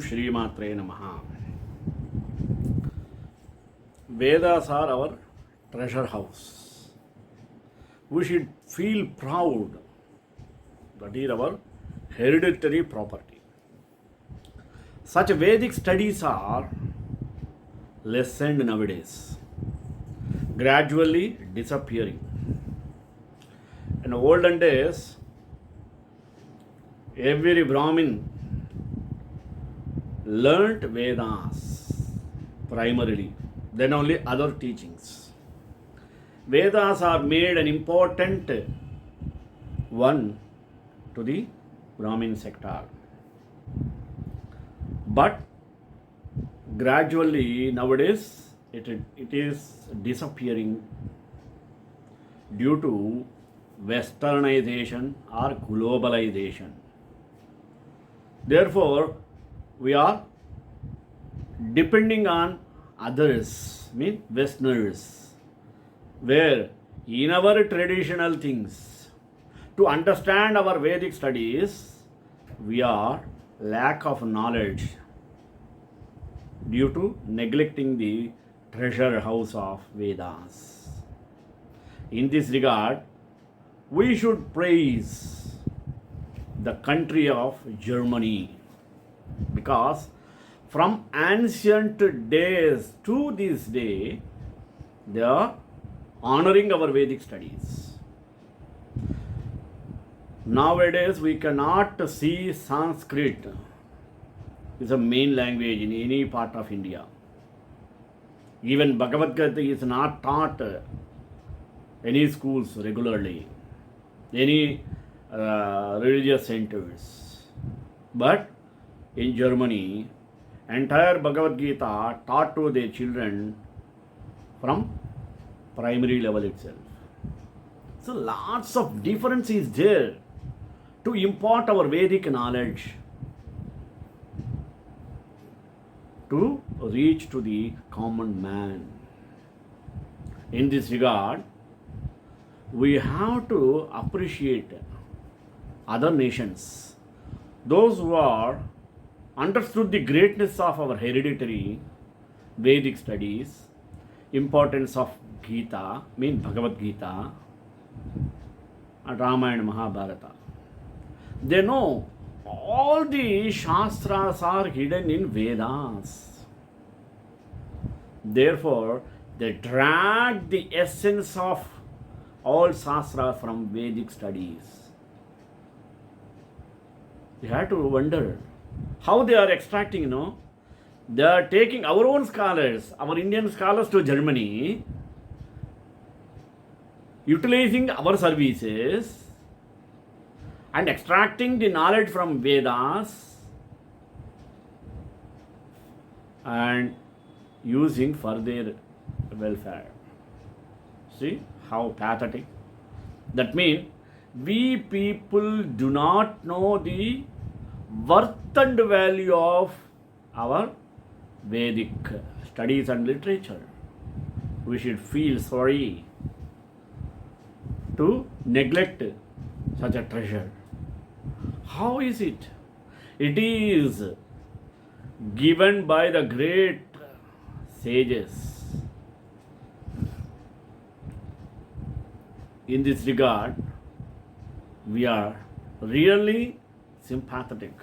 Shri Matre Namaha. Vedas are our treasure house. We should feel proud that is our hereditary property. Such Vedic studies are lessened nowadays, gradually disappearing. In olden days, every Brahmin learnt Vedas primarily, then only other teachings. Vedas are made an important one to the Brahmin sector. But gradually nowadays it is disappearing due to westernization or globalization. Therefore, we are depending on others, mean Westerners, where in our traditional things, to understand our Vedic studies, we are lack of knowledge due to neglecting the treasure house of Vedas. In this regard, we should praise the country of Germany, because from ancient days to this day, they are honoring our Vedic studies. Nowadays, we cannot see Sanskrit is a main language in any part of India. Even Bhagavad Gita is not taught any schools regularly, any religious centers. But in Germany, entire Bhagavad Gita taught to their children from primary level itself. So lots of difference is there to impart our Vedic knowledge to reach to the common man. In this regard, we have to appreciate other nations, those who are understood the greatness of our hereditary Vedic studies, importance of Gita, mean Bhagavad Gita, and Ramayana Mahabharata. They know all the Shastras are hidden in Vedas. Therefore, they drag the essence of all Shastras from Vedic studies. We have to wonder how they are extracting, They are taking our own scholars, our Indian scholars to Germany, utilizing our services and extracting the knowledge from Vedas and using for their welfare. See how pathetic. That means we people do not know the worth and value of our Vedic studies and literature. We should feel sorry to neglect such a treasure. How is it? It is given by the great sages. In this regard, we are really sympathetic.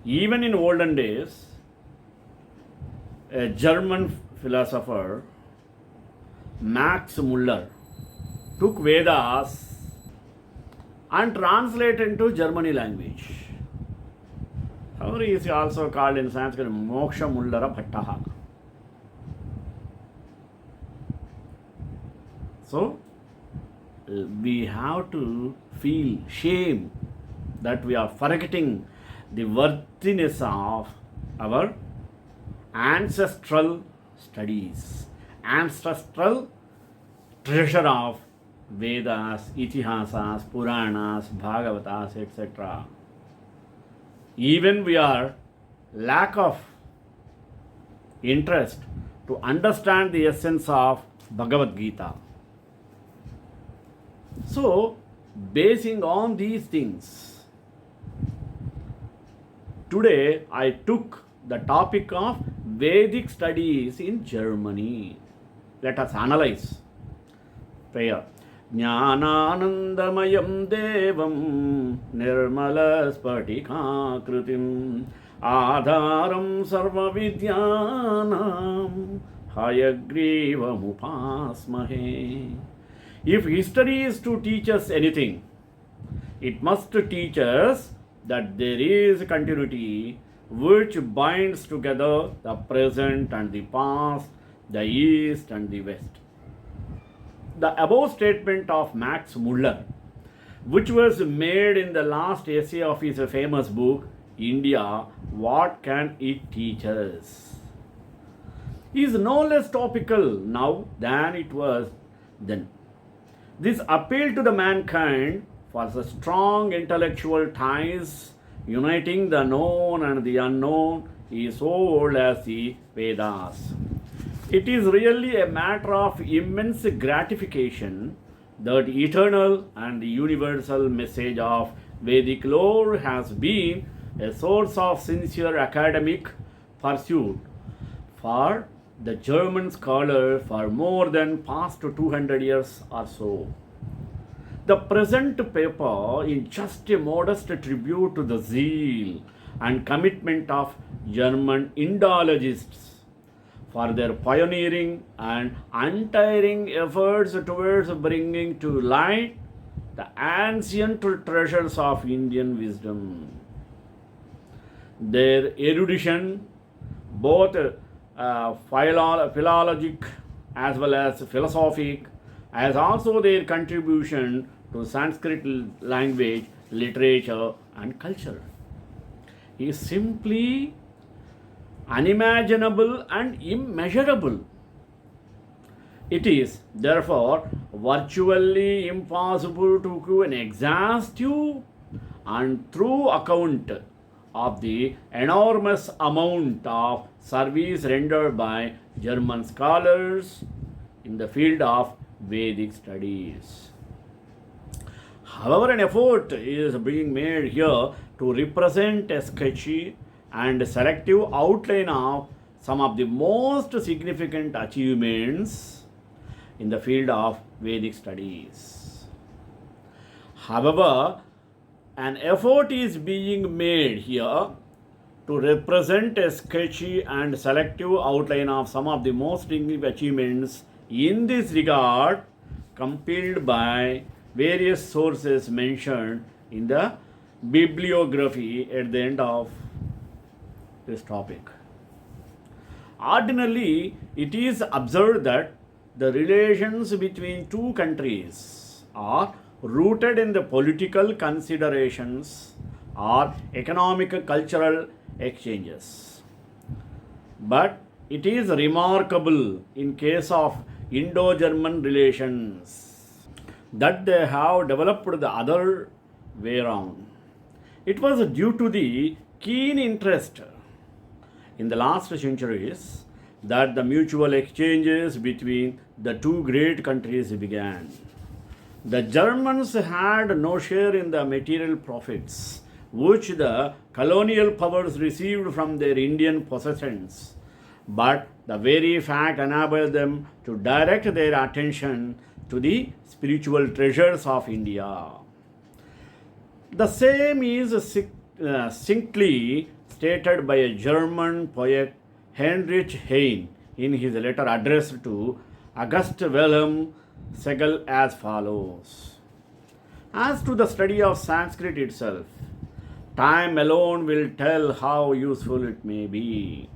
Even in olden days, a German philosopher, Max Muller, took Vedas and translated into Germany language. However, he is also called in Sanskrit Moksha Mullara Bhattaha. So, we have to feel shame that we are forgetting the worthiness of our ancestral studies, ancestral treasure of Vedas, Itihasas, Puranas, Bhagavatas, etc. Even we are lack of interest to understand the essence of Bhagavad Gita. So, basing on these things, Today I took the topic of Vedic studies in Germany. Let us analyze. Prayer. Jnananandamayam devam nirmalaspatikakritim Adharam sarva vidyanam hayagrivam. If history is to teach us anything, it must teach us that there is continuity which binds together the present and the past, the east and the west. The above statement of Max Muller, which was made in the last essay of his famous book, India, What Can It Teach Us?, is no less topical now than it was then. This appeal to the mankind for the strong intellectual ties uniting the known and the unknown is so old as the Vedas. It is really a matter of immense gratification that eternal and universal message of Vedic lore has been a source of sincere academic pursuit for the German scholar for more than past 200 years or so. The present paper is just a modest tribute to the zeal and commitment of German Indologists for their pioneering and untiring efforts towards bringing to light the ancient treasures of Indian wisdom. Their erudition, both philologic as well as philosophic, as also their contribution to Sanskrit language, literature, and culture, is simply unimaginable and immeasurable. It is therefore virtually impossible to give an exhaustive and true account of the enormous amount of service rendered by German scholars in the field of Vedic studies. However, an effort is being made here to represent a sketchy and selective outline of some of the most significant achievements in the field of Vedic studies. However, an effort is being made here to represent a sketchy and selective outline of some of the most significant achievements in this regard, compiled by various sources mentioned in the bibliography at the end of this topic. Ordinarily, it is observed that the relations between two countries are rooted in the political considerations or economic cultural exchanges. But it is remarkable in case of Indo-German relations that they have developed the other way around. It was due to the keen interest in the last centuries that the mutual exchanges between the two great countries began. The Germans had no share in the material profits which the colonial powers received from their Indian possessions, but the very fact enabled them to direct their attention to the spiritual treasures of India. The same is succinctly stated by a German poet, Heinrich Heine, in his letter addressed to August Wilhelm Segel as follows. As to the study of Sanskrit itself, time alone will tell how useful it may be.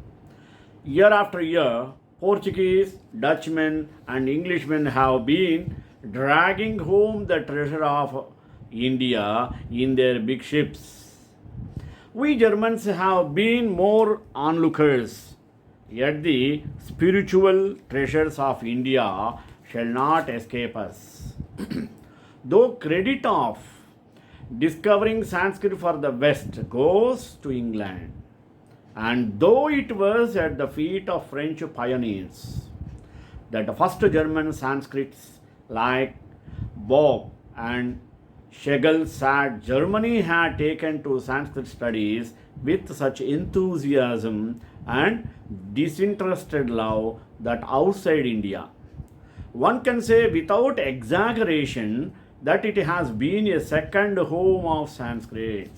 Year after year, Portuguese, Dutchmen, and Englishmen have been dragging home the treasure of India in their big ships. We Germans have been more onlookers, yet the spiritual treasures of India shall not escape us. Though credit of discovering Sanskrit for the West goes to England, and though it was at the feet of French pioneers that the first German Sanskrits like Bob and Schlegel said Germany had taken to Sanskrit studies with such enthusiasm and disinterested love that outside India, one can say without exaggeration that it has been a second home of Sanskrit.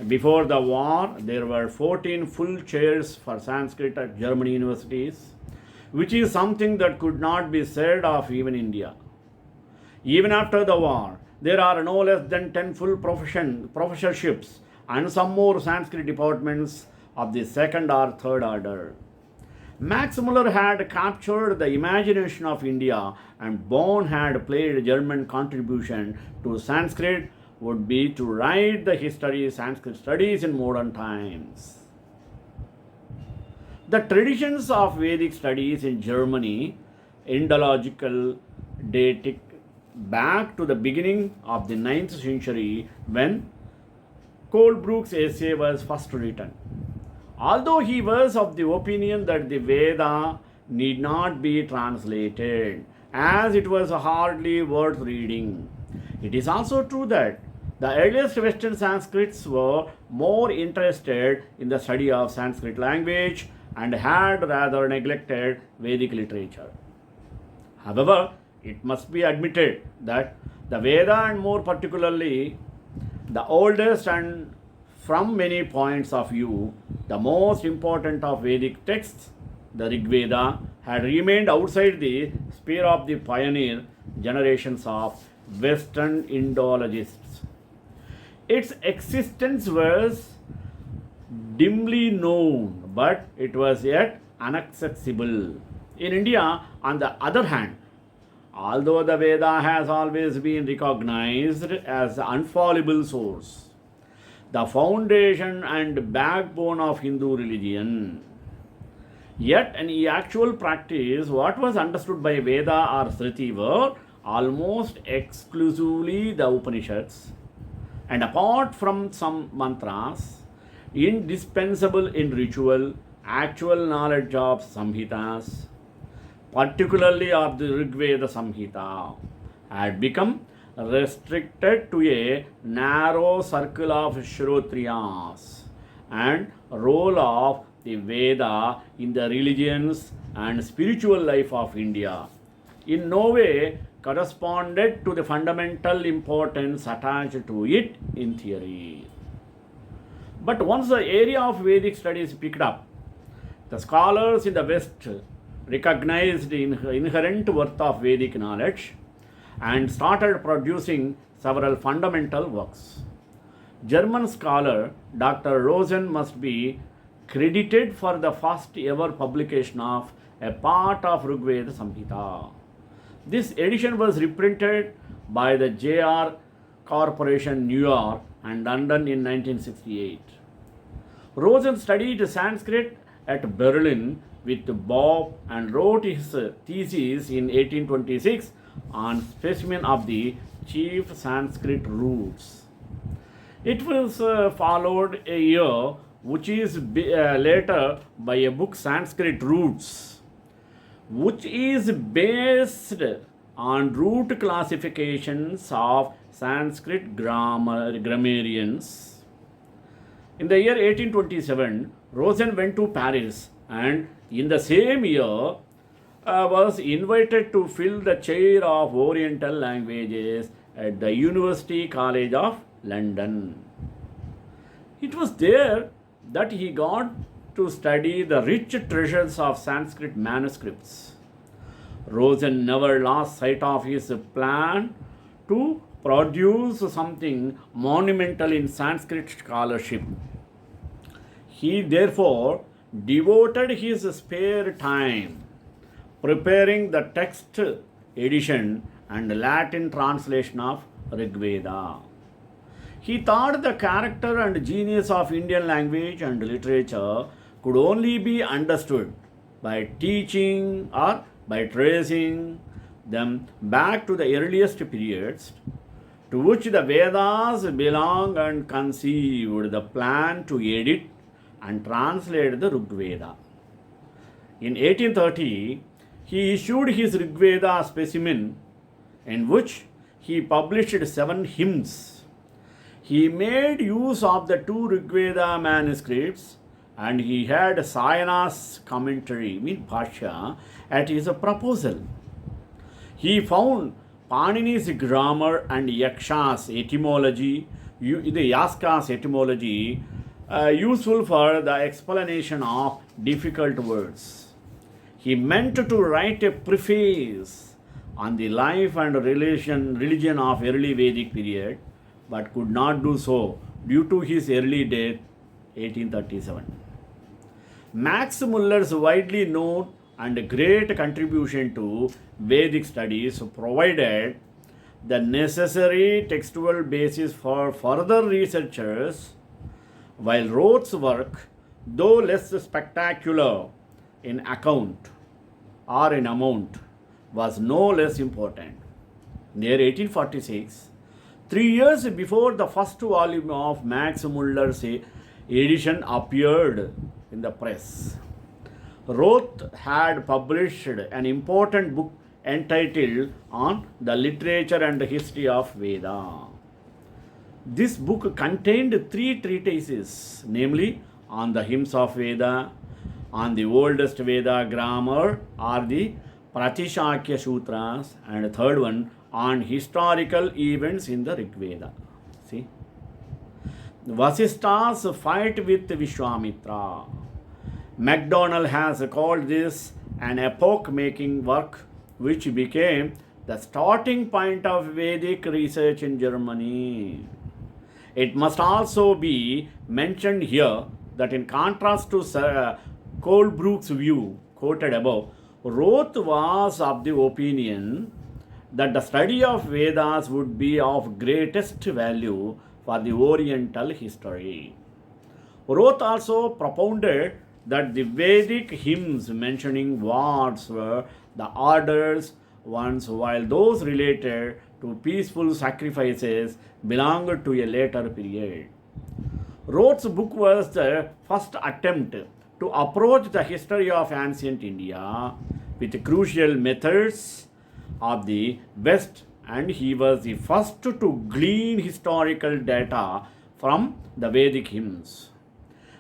Before the war, there were 14 full chairs for Sanskrit at German universities, which is something that could not be said of even India. Even after the war, there are no less than 10 full professorships and some more Sanskrit departments of the second or third order. Max Muller had captured the imagination of India, and Bohn had played a German contribution to Sanskrit would be to write the history of Sanskrit studies in modern times. The traditions of Vedic studies in Germany, Indological, dating back to the beginning of the 9th century when Colebrooke's essay was first written. Although he was of the opinion that the Veda need not be translated, as it was hardly worth reading, it is also true that the earliest Western Sanskrits were more interested in the study of Sanskrit language and had rather neglected Vedic literature. However, it must be admitted that the Veda, and more particularly the oldest and from many points of view the most important of Vedic texts, the Rigveda, had remained outside the sphere of the pioneer generations of Western Indologists. Its existence was dimly known, but it was yet inaccessible. In India, on the other hand, although the Veda has always been recognized as the infallible source, the foundation and backbone of Hindu religion, yet in actual practice, what was understood by Veda or Smriti were almost exclusively the Upanishads, and apart from some mantras, indispensable in ritual, actual knowledge of Samhitas, particularly of the Rigveda Samhita, had become restricted to a narrow circle of Shrotriyas, and role of the Veda in the religions and spiritual life of India in no way corresponded to the fundamental importance attached to it in theory. But once the area of Vedic studies picked up, the scholars in the West recognized the inherent worth of Vedic knowledge and started producing several fundamental works. German scholar Dr. Rosen must be credited for the first ever publication of a part of Rigveda Samhita. This edition was reprinted by the J.R. Corporation, New York and London in 1968. Rosen studied Sanskrit at Berlin with Bob and wrote his thesis in 1826 on specimen of the chief Sanskrit roots. It was followed a year which is later by a book Sanskrit Roots, which is based on root classifications of Sanskrit grammarians. In the year 1827, Rosen went to Paris and in the same year was invited to fill the chair of Oriental languages at the University College of London. It was there that he got to study the rich treasures of Sanskrit manuscripts. Rosen never lost sight of his plan to produce something monumental in Sanskrit scholarship. He therefore devoted his spare time preparing the text edition and Latin translation of Rigveda. He thought the character and genius of Indian language and literature could only be understood by teaching or by tracing them back to the earliest periods to which the Vedas belong, and conceived the plan to edit and translate the Rigveda. In 1830, he issued his Rigveda specimen, in which he published 7 hymns. He made use of the 2 Rigveda manuscripts, and he had Sayana's commentary, Bhashya, at his proposal. He found Panini's grammar and Yaska's etymology useful for the explanation of difficult words. He meant to write a preface on the life and religion of early Vedic period, but could not do so due to his early death, 1837. Max Muller's widely known and great contribution to Vedic studies provided the necessary textual basis for further researchers, while Roth's work, though less spectacular in account or in amount, was no less important. Near 1846, 3 years before the first volume of Max Muller's edition appeared in the press, Roth had published an important book entitled On the Literature and History of Veda. This book contained 3 treatises, namely on the hymns of Veda, on the oldest Veda grammar or the Pratishakya Sutras, and the third one on historical events in the Rigveda. See? Vasishta's fight with Vishwamitra. MacDonald has called this an epoch-making work which became the starting point of Vedic research in Germany. It must also be mentioned here that in contrast to Colebrooke's view quoted above, Roth was of the opinion that the study of Vedas would be of greatest value for the Oriental history. Roth also propounded that the Vedic hymns mentioning words were the orders ones, while those related to peaceful sacrifices belonged to a later period. Roth's book was the first attempt to approach the history of ancient India with crucial methods of the West, and he was the first to glean historical data from the Vedic hymns.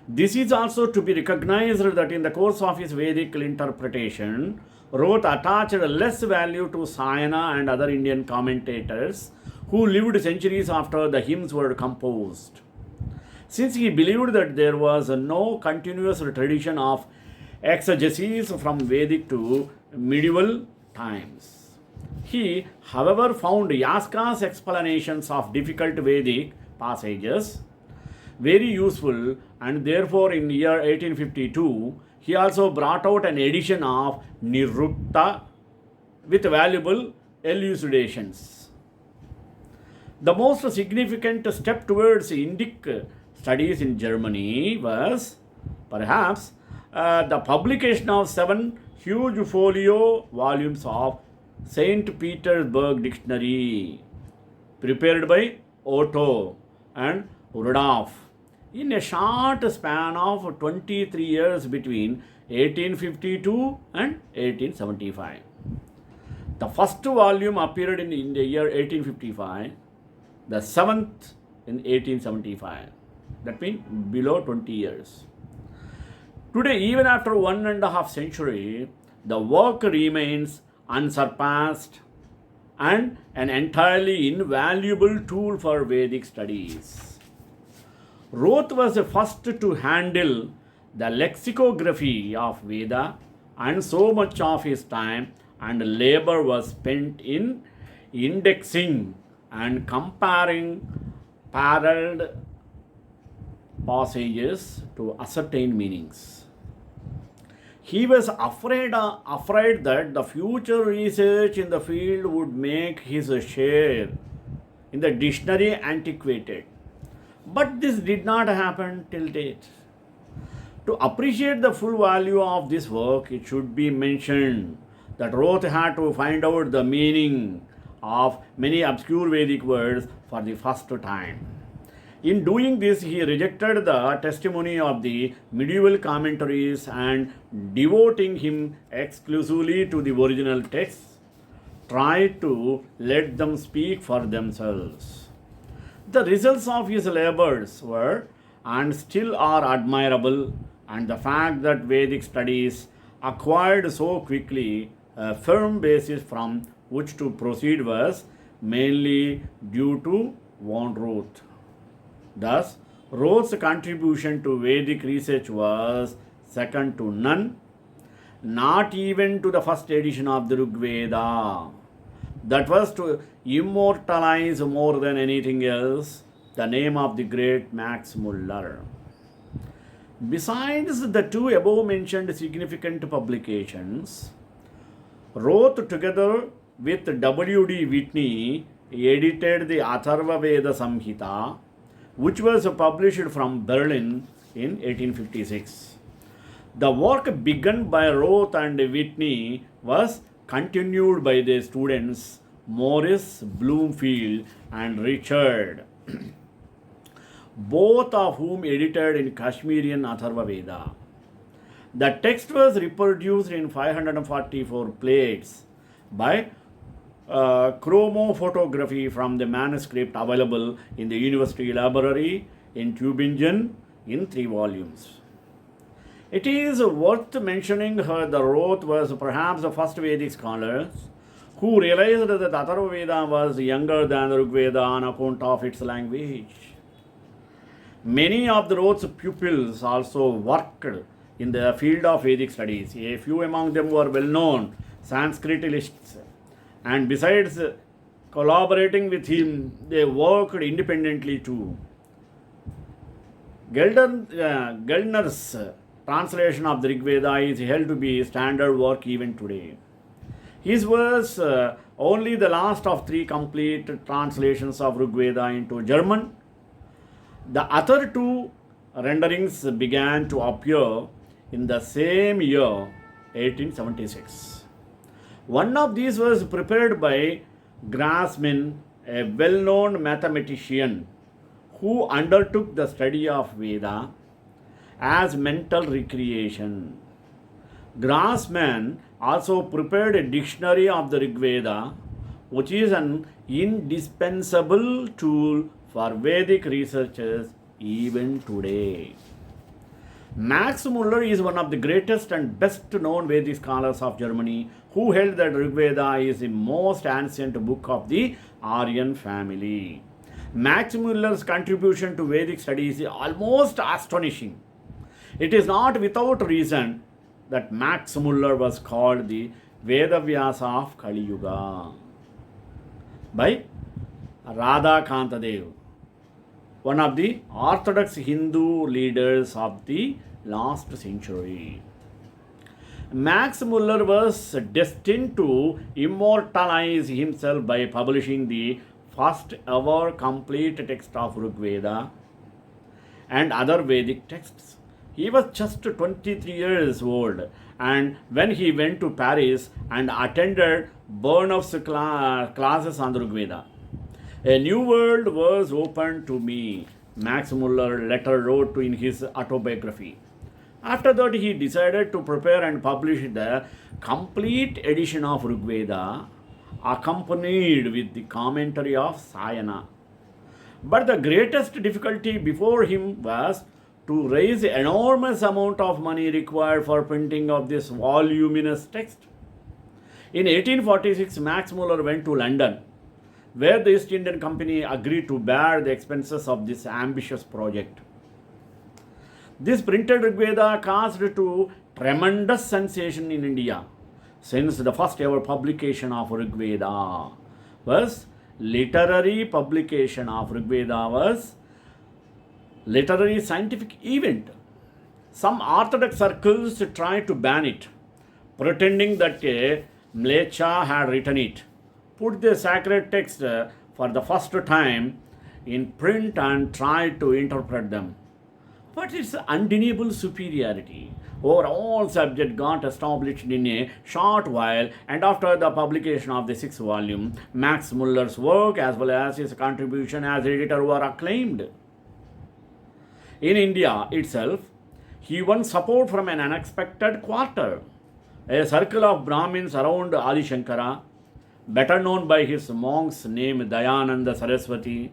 This is also to be recognized that in the course of his Vedic interpretation, Roth attached less value to Sayana and other Indian commentators who lived centuries after the hymns were composed, since he believed that there was no continuous tradition of exegesis from Vedic to medieval times. He, however, found Yaska's explanations of difficult Vedic passages very useful, and therefore in the year 1852 he also brought out an edition of Nirukta with valuable elucidations. The most significant step towards Indic studies in Germany was perhaps the publication of 7 huge folio volumes of St. Petersburg Dictionary, prepared by Otto and Rudolph in a short span of 23 years between 1852 and 1875. The first volume appeared in the year 1855, the 7th in 1875. That means below 20 years. Today, even after 1.5 centuries, the work remains unsurpassed and an entirely invaluable tool for Vedic studies. Roth was the first to handle the lexicography of Veda, and so much of his time and labor was spent in indexing and comparing parallel passages to ascertain meanings. He was afraid that the future research in the field would make his share in the dictionary antiquated. But this did not happen till date. To appreciate the full value of this work, it should be mentioned that Roth had to find out the meaning of many obscure Vedic words for the first time. In doing this, he rejected the testimony of the medieval commentaries and devoting him exclusively to the original texts, tried to let them speak for themselves. The results of his labors were and still are admirable, and the fact that Vedic studies acquired so quickly a firm basis from which to proceed was mainly due to von Roth. Thus, Roth's contribution to Vedic research was second to none, not even to the first edition of the Rigveda. That was to immortalize more than anything else the name of the great Max Muller. Besides the two above mentioned significant publications, Roth, together with W.D. Whitney, edited the Atharva Veda Samhita, which was published from Berlin in 1856. The work begun by Roth and Whitney was continued by their students Morris, Bloomfield, and Richard, both of whom edited in Kashmirian Atharva Veda. The text was reproduced in 544 plates by chromophotography from the manuscript available in the University Library in Tübingen in 3 volumes. It is worth mentioning here that Roth was perhaps the first Vedic scholar who realized that Atharva Veda was younger than Rigveda on account of its language. Many of the Roth's pupils also worked in the field of Vedic studies. A few among them were well-known Sanskritilists, and besides collaborating with him, they worked independently too. Geldner's translation of the Rigveda is held to be standard work even today. His was only the last of 3 complete translations of Rigveda into German. The other 2 renderings began to appear in the same year, 1876. One of these was prepared by Grassmann, a well-known mathematician who undertook the study of Veda as mental recreation. Grassmann also prepared a dictionary of the Rigveda, which is an indispensable tool for Vedic researchers even today. Max Muller is one of the greatest and best known Vedic scholars of Germany who held that Rigveda is the most ancient book of the Aryan family. Max Muller's contribution to Vedic studies is almost astonishing. It is not without reason that Max Muller was called the Vedavyasa of Kali Yuga by Radhakanta Dev, one of the Orthodox Hindu leaders of the last century. Max Muller was destined to immortalize himself by publishing the first ever complete text of Rigveda and other Vedic texts. He was just 23 years old, and when he went to Paris and attended Burnough's classes on Rigveda, a new world was opened to me, Max Muller later wrote in his autobiography. After that, he decided to prepare and publish the complete edition of Rigveda, accompanied with the commentary of Sayana. But the greatest difficulty before him was to raise the enormous amount of money required for printing of this voluminous text. In 1846, Max Muller went to London, where the East Indian Company agreed to bear the expenses of this ambitious project. This printed Rigveda caused a tremendous sensation in India, since the first ever publication of Rigveda was literary scientific event. Some Orthodox circles tried to ban it, pretending that a Mlecha had written it, put the sacred text for the first time in print and tried to interpret them. But its undeniable superiority over all subjects got established in a short while, and after the publication of the 6th volume, Max Muller's work as well as his contribution as editor were acclaimed. In India itself, he won support from an unexpected quarter. A circle of Brahmins around Adi Shankara, better known by his monks named Dayananda Saraswati,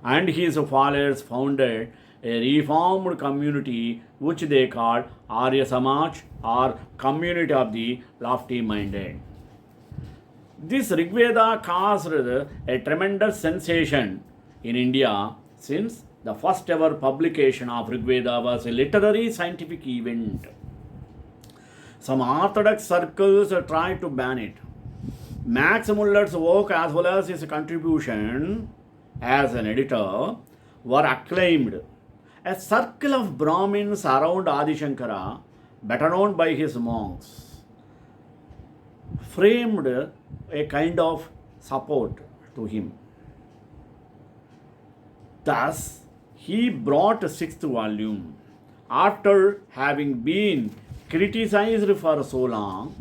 and his followers founded a reformed community which they called Arya Samaj or Community of the Lofty Minded. This Rigveda caused a tremendous sensation in India since the first ever publication of Rigveda was a literary scientific event. Some orthodox circles tried to ban it. Max Muller's work as well as his contribution as an editor were acclaimed. A circle of Brahmins around Adi Shankara, better known by his monks, framed a kind of support to him. Thus, he brought a sixth volume. After having been criticized for so long,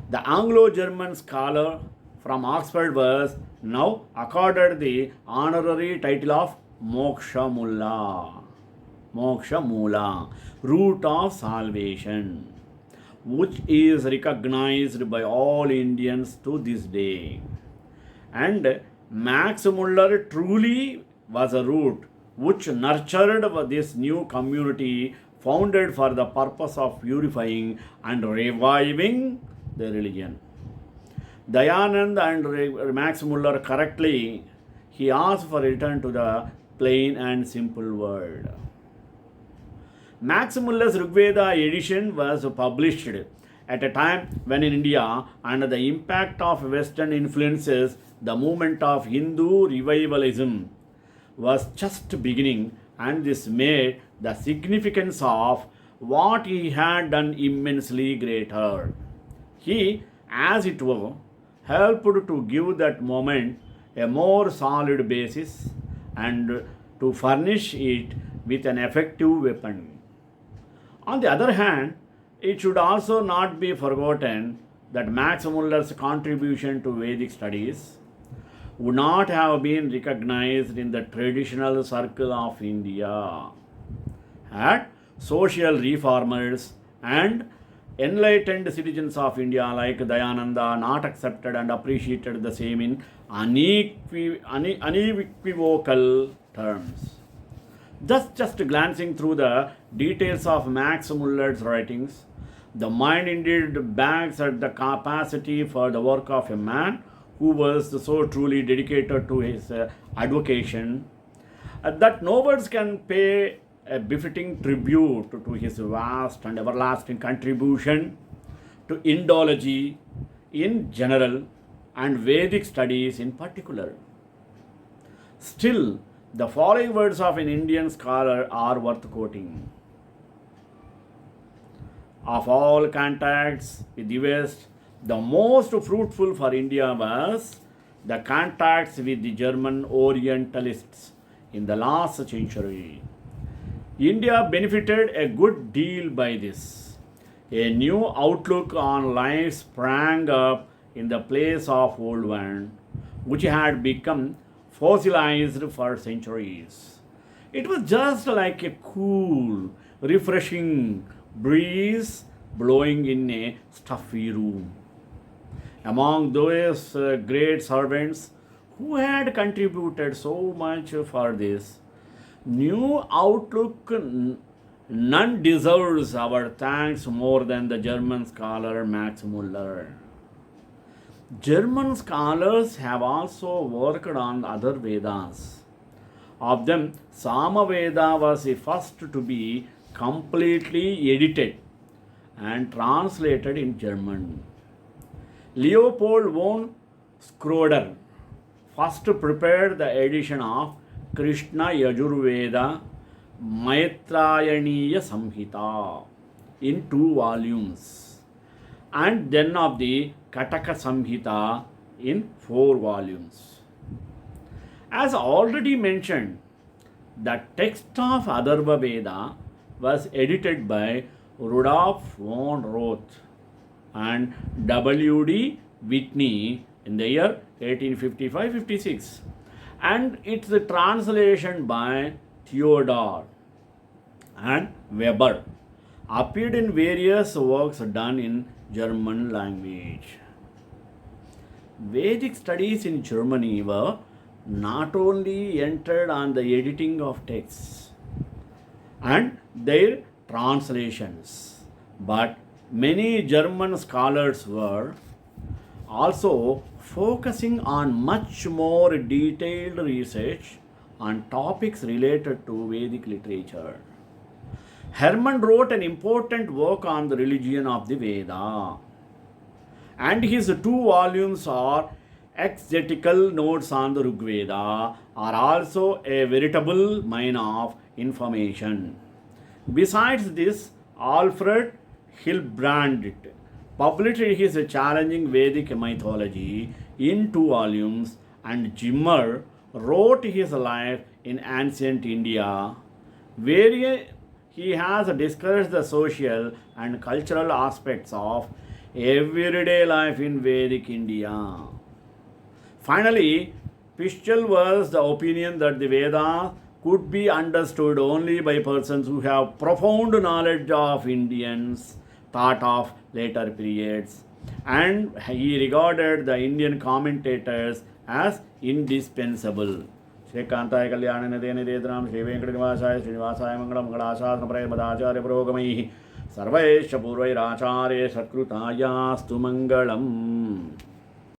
the Anglo-German scholar from Oxford was now accorded the honorary title of Moksha Mula, root of salvation, which is recognized by all Indians to this day. And Max Muller truly was a root which nurtured this new community founded for the purpose of purifying and reviving the religion. Dayanand and Max Muller correctly, he asked for return to the plain and simple word. Max Muller's Rigveda edition was published at a time when in India, under the impact of Western influences, the movement of Hindu revivalism was just beginning, and this made the significance of what he had done immensely greater. He, as it were, helped to give that moment a more solid basis and to furnish it with an effective weapon. On the other hand, it should also not be forgotten that Max Muller's contribution to Vedic studies would not have been recognized in the traditional circle of India had social reformers and enlightened citizens of India like Dayananda not accepted and appreciated the same in unequivocal terms. Thus, just glancing through the details of Max Muller's writings, the mind indeed bags at the capacity for the work of a man who was so truly dedicated to his advocation that no words can pay a befitting tribute to his vast and everlasting contribution to Indology in general and Vedic studies in particular. Still, the following words of an Indian scholar are worth quoting. Of all contacts with the West, the most fruitful for India was the contacts with the German Orientalists in the last century. India benefited a good deal by this. A new outlook on life sprang up in the place of old one, which had become fossilized for centuries. It was just like a cool, refreshing breeze blowing in a stuffy room. Among those great servants who had contributed so much for this new outlook, none deserves our thanks more than the German scholar Max Muller. German scholars have also worked on other Vedas. Of them, Samaveda was the first to be completely edited and translated in German. Leopold von Schroeder first prepared the edition of Krishna Yajurveda Maitrayaniya Samhita in 2 volumes, and then of the Kataka Samhita in 4 volumes. As already mentioned, the text of Atharva Veda was edited by Rudolf von Roth and W.D. Whitney in the year 1855-56, and its translation by Theodor and Weber appeared in various works done in German language. Vedic studies in Germany were not only entered on the editing of texts and their translations, but many German scholars were also focusing on much more detailed research on topics related to Vedic literature. Hermann wrote an important work on the religion of the Veda, and his two volumes are exegetical notes on the Rigveda are also a veritable mine of information. Besides this, Alfred Hilbrand published his challenging Vedic mythology in two volumes, and Jimmer wrote his life in ancient India, where he has discussed the social and cultural aspects of everyday life in Vedic India. Finally, Pischel was the opinion that the Vedas could be understood only by persons who have profound knowledge of Indians thought of later periods, and he regarded the Indian commentators as indispensable. श्रीकांताय Kalyan Nidhe निधेतराम Shri वेंकटनिवासाय श्रीनिवासाय Mangalam मंगलाशासनप्रय मदाचार्य पुरोगमैः सर्वैश्च पूर्वैराचार्य सत्कृतायास्तु Mangalam.